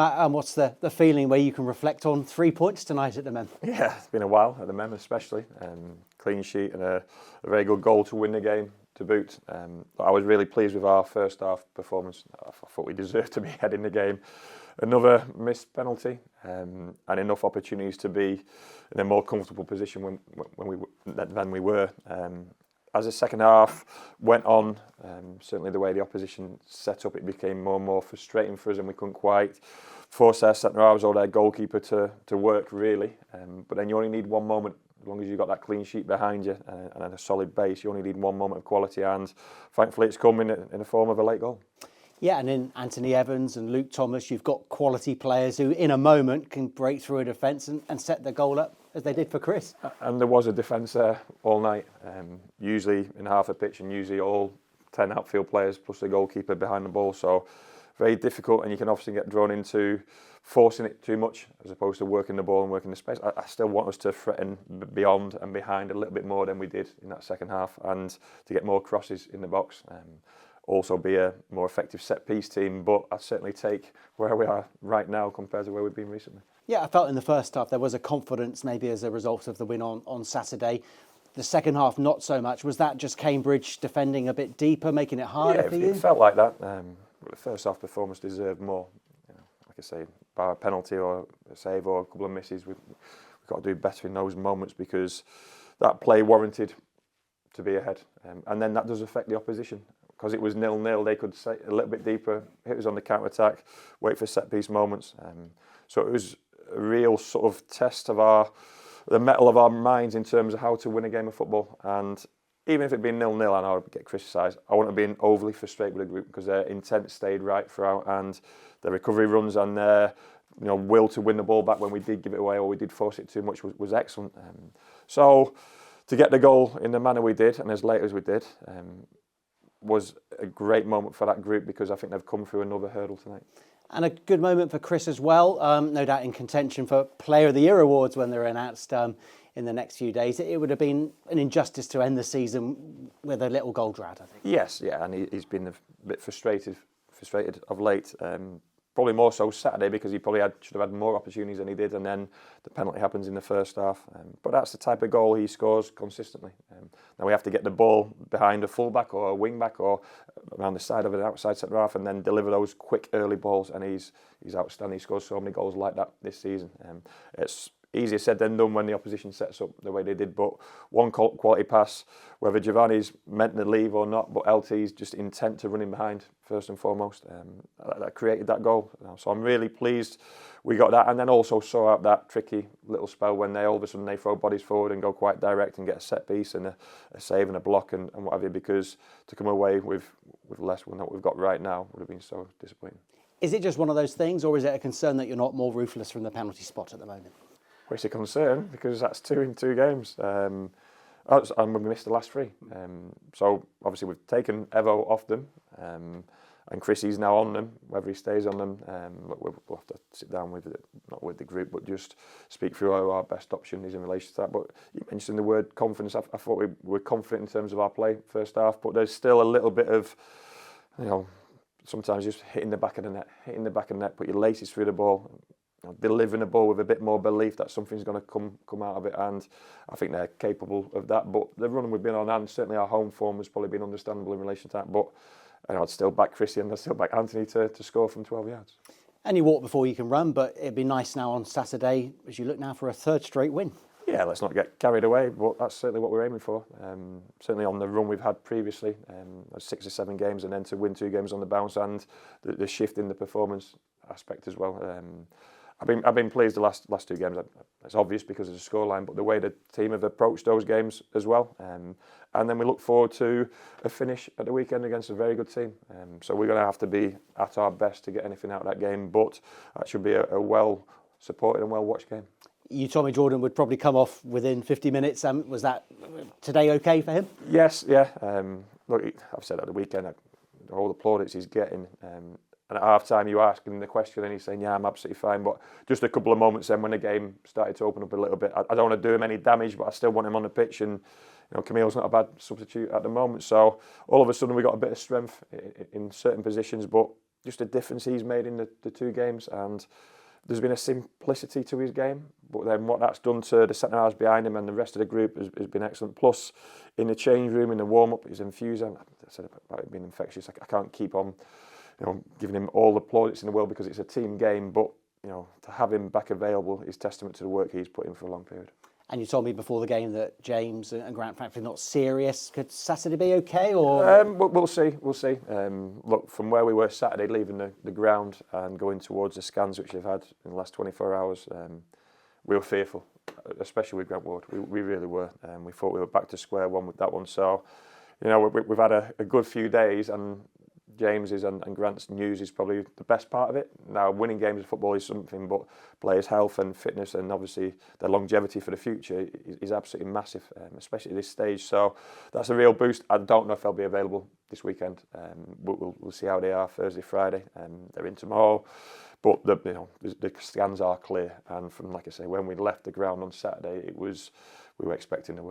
Matt, what's the feeling where you can reflect on 3 points tonight at the Mem? Yeah, it's been a while at the Mem especially. Clean sheet and a very good goal to win the game to boot. But I was really pleased with our first half performance. I thought we deserved to be ahead in the game. Another missed penalty and enough opportunities to be in a more comfortable position than we were. As the second half went on, certainly the way the opposition set up, it became more and more frustrating for us, and we couldn't quite force our centre halves or their goalkeeper to work really. But then you only need one moment. As long as you've got that clean sheet behind you and a solid base, you only need one moment of quality, and thankfully it's come in the form of a late goal. Yeah, and in Anthony Evans and Luke Thomas, you've got quality players who, in a moment, can break through a defence and set the goal up, as they did for Chris. And there was a defence there all night, usually in half a pitch, and usually all 10 outfield players plus the goalkeeper behind the ball. So very difficult, and you can often get drawn into forcing it too much as opposed to working the ball and working the space. I still want us to threaten beyond and behind a little bit more than we did in that second half, and to get more crosses in the box. Also be a more effective set-piece team, but I'd certainly take where we are right now compared to where we've been recently. Yeah, I felt in the first half there was a confidence maybe as a result of the win on Saturday. The second half, not so much. Was that just Cambridge defending a bit deeper, making it harder for you? It felt like that. The first half performance deserved more. Like I say, by a penalty or a save or a couple of misses, we've got to do better in those moments, because that play warranted to be ahead. And then that does affect the opposition. Because it was 0-0, they could say a little bit deeper, hit us on the counter-attack, wait for set-piece moments. So it was a real sort of test of the mettle of our minds in terms of how to win a game of football. And even if it'd been 0-0 and I would get criticised, I wouldn't have been overly frustrated with the group, because their intent stayed right throughout, and their recovery runs and their will to win the ball back when we did give it away or we did force it too much was excellent. So to get the goal in the manner we did and as late as we did, was a great moment for that group, because I think they've come through another hurdle tonight. And a good moment for Chris as well, no doubt in contention for Player of the Year awards when they're announced in the next few days. It would have been an injustice to end the season with a little goal drought, I think. Yes, yeah, and he's been a bit frustrated of late. Probably more so Saturday, because he probably should have had more opportunities than he did, and then the penalty happens in the first half. But that's the type of goal he scores consistently. Now we have to get the ball behind a fullback or a wing-back or around the side of an outside centre half, and then deliver those quick early balls, and he's outstanding. He scores so many goals like that this season. It's easier said than done when the opposition sets up the way they did, but one quality pass, whether Giovanni's meant to leave or not, but LT's just intent to run in behind first and foremost, that created that goal. So I'm really pleased we got that, and then also saw out that tricky little spell when all of a sudden they throw bodies forward and go quite direct and get a set piece and a save and a block and what have you, because to come away with less than what we've got right now would have been so disappointing. Is it just one of those things, or is it a concern that you're not more ruthless from the penalty spot at the moment? Well, it's a concern, because that's 2 in 2 games. And we missed the last 3. So obviously we've taken Evo off them, and Chrissy's now on them. Whether he stays on them, we'll have to sit down not with the group, but just speak through how our best option is in relation to that. But you mentioned the word confidence. I thought we were confident in terms of our play first half, but there's still a little bit of, sometimes just hitting the back of the net, put your laces through the ball, delivering the ball with a bit more belief that something's going to come out of it, and I think they're capable of that. But the run we've been on, and certainly our home form, has probably been understandable in relation to that. But I'd still back Chrissy and I'd still back Anthony to score from 12 yards. And you walk before you can run, but it'd be nice now on Saturday as you look now for a 3rd straight win. Yeah, let's not get carried away, but that's certainly what we're aiming for. Certainly on the run we've had previously, 6 or 7 games, and then to win 2 games on the bounce, and the shift in the performance aspect as well. I've been pleased the last 2 games. It's obvious because of the scoreline, but the way the team have approached those games as well. And then we look forward to a finish at the weekend against a very good team. So we're going to have to be at our best to get anything out of that game, but that should be a well-supported and well-watched game. You told me Jordan would probably come off within 50 minutes. Was that today okay for him? Yes, yeah. Look, I've said at the weekend, all the plaudits he's getting. And at half-time you ask him the question and he's saying, yeah, I'm absolutely fine. But just a couple of moments then when the game started to open up a little bit, I don't want to do him any damage, but I still want him on the pitch. And Camille's not a bad substitute at the moment. So all of a sudden we got a bit of strength in certain positions, but just a difference he's made in the 2 games, and there's been a simplicity to his game, but then what that's done to the centre halves behind him and the rest of the group has been excellent. Plus, in the change room, in the warm-up, his infusing, I said about it being infectious, I can't keep on giving him all the plaudits in the world because it's a team game, but to have him back available is testament to the work he's put in for a long period. And you told me before the game that James and Grant frankly not serious. Could Saturday be okay? Or we'll see. Look, from where we were Saturday, leaving the ground and going towards the scans which they've had in the last 24 hours, we were fearful, especially with Grant Ward. We really were. We thought we were back to square one with that one. So, we've had a good few days, and James's and Grant's news is probably the best part of it. Now, winning games of football is something, but players' health and fitness and obviously their longevity for the future is absolutely massive, especially at this stage. So that's a real boost. I don't know if they'll be available this weekend. We'll see how they are Thursday, Friday. They're in tomorrow. But the scans are clear. And from, like I say, when we left the ground on Saturday, we were expecting the worst.